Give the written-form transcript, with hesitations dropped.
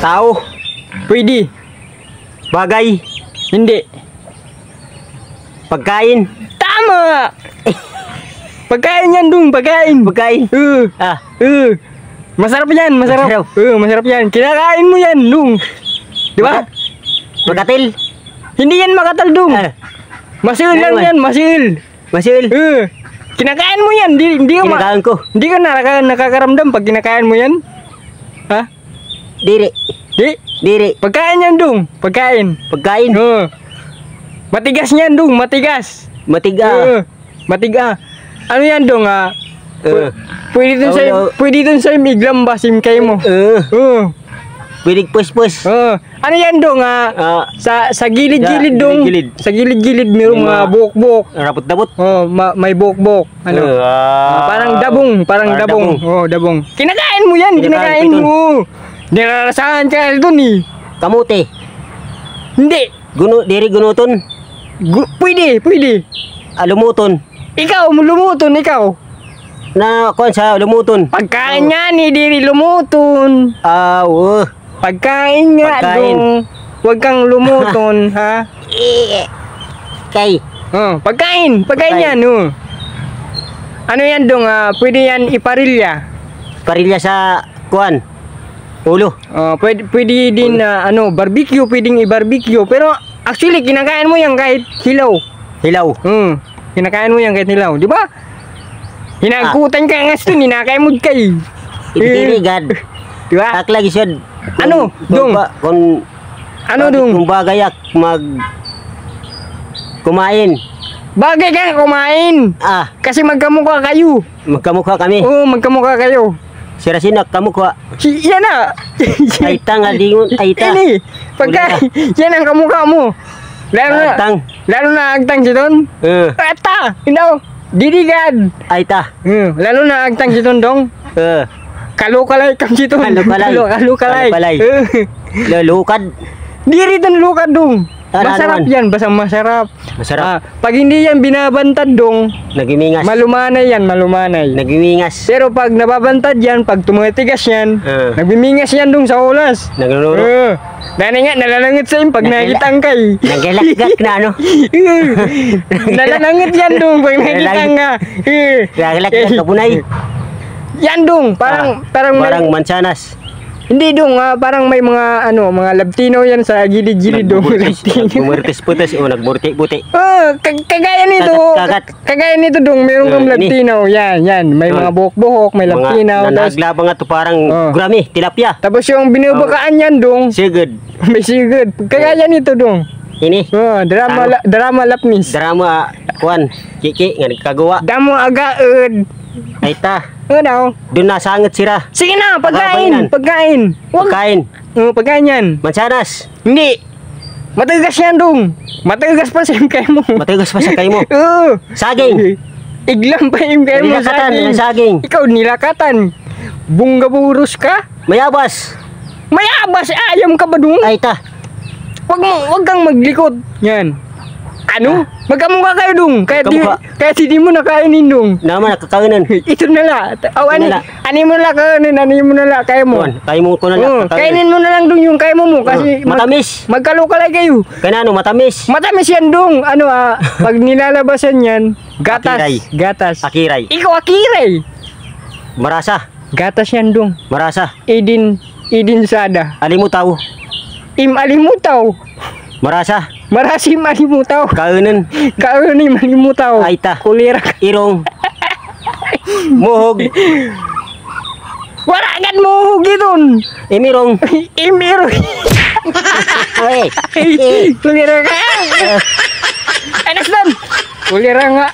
Tao. Pwede. Bagay. Hindi. Pagkain. Tama! Pagkain yan, Dong. Pagkain. Pagkain. Ah. Masarap yan, masarap. Masarap yan. Kinakain mo yan, Dong. Di ba? Makatil. Hindi yan makatal, Dong. Masil lang yan, masil. Masil. Kinakain mo yan. Hindi ka Kinakain ko. Hindi ka nakakaramdam pag kinakain mo yan. Ha? Diri. Diri. Pagkain yan, Dong. Pagkain. Pagkain. Matigas yan, Dong. Matigas. Matiga. Matiga. Ano yan, Dong? Pwede dun sa iglam ba sim kayo mo? Pwede push. Ano yan, Dong? Sa gilid-gilid, Dong. Sa gilid-gilid mayroong mga buhok-buhok. Rapot-dabot. May buhok-buhok. Ano? Parang dabong. Dabong. Kinakain mo yan. Kinakain mo. Nilalasahan ka dun eh. Kamote. Hindi. Diri gunuton. Pwede. Lumuton. Ikaw, lumuton, ikaw. Na kuan sa lumuton. Pagkain nga ni diri lumuton. Pagkain nga, Dong. Huwag kang lumuton, ha? Kay. Pagkain yan, Ano yan, Dong? Pwede yan iparilya. Parilya sa kuan. Ulo. Pwede din barbecue, pwedeng i-barbecue. Pero actually kinakain mo yan kahit hilaw. Hilaw. Kinakain mo yan kahit hilaw, di ba? Hinagutan ka nga ito, ninakain mo kay. Itirigad. Di ba? Ak lagi siya. Ano, Dong? Ano, Dong? Kung bagayak kumain. Bagay ka kumain. Kasi magkamukha kayo. Magkamukha kami. Oo, magkamukha kayo. Sirasinak kamukha. Yan na. Aita nga lingon. Aita. Ini. Pagka yan ang kamukha mo. Lalo na agtang si Don. Ata. Didigad. Aita. Lalo na agtang si Don, Dong. Kalukalay kam si Don. Kalukalay. Lulukad. Diri Don lukad, Dong. Masarap yan, basang masarap. Pag hindi yan binabantad, Dong, nagimingas. Malumanay yan, malumanay. Nagimingas. Pero pag nababantad yan, pag tumitigas yan, nagbimingas yan, Dong, sa ulas. Nagluluro. Nga, nalalangit sa pag nakitang kay. Nagalaggat na ano. Nalalangit yan, Dong, pag nakitang nga. Nagalaggat ka punay. Yan, Dong, parang mansanas. Hindi, Dong, parang may mga mga labtino yan sa gilid-gilid, Dong. Nagmurtis-putis o nagmurti-buti. Kagaya nito. Kagaya nito, Dong, mayroong kang labtino. Yan. May mga buhok-buhok, may labtino. Naglabang ito parang gurami, tilapia. Tapos yung binubakaan yan, Dong. Sigud. May sigud. Kagaya nito, Dong. Ini. Drama lapnis. Drama, kuan, kiki, nga nagkagawa. Damo agaod. Aita. Ano? Doon nasangit sira. Sige na, pagkain. Pagkain. Pagkain yan. Mansanas. Hindi. Matigas yan, Dong. Matigas pa sa imkay mo. Matigas pa sa kay mo. Saging. Iglang pa imkay mo saging. Ikaw nilakatan. Bunggaburos ka? Mayabas. Ayam ka ba, Dong? Aita. Wag kang maglikod. Yan. Ano? Magkamukha kayo, Dong. Kahit hindi mo nakainin, Dong. Naman, nakakainan. Ito na lang. Ani mo na lang, kaya mo. Kaya mo ko na lang. Kainin mo na lang, Dong, yung kaya mo. Kasi matamis. Magkalukalay kayo. Kaya matamis. Matamis yan, Dong. Pag nilalabasan yan, gatas. Akiray. Ikaw, akiray. Marasa. Gatas yan, Dong. Marasa. Idin sada. Alimutaw. Alimutaw. Marasa. Marasim alimutaw. Kaunan alimutaw. Aita. Kulira. Irong. Muhog. Wala agad muhog iton. Imirong. Kulira ka. Anas dan. Kulira nga.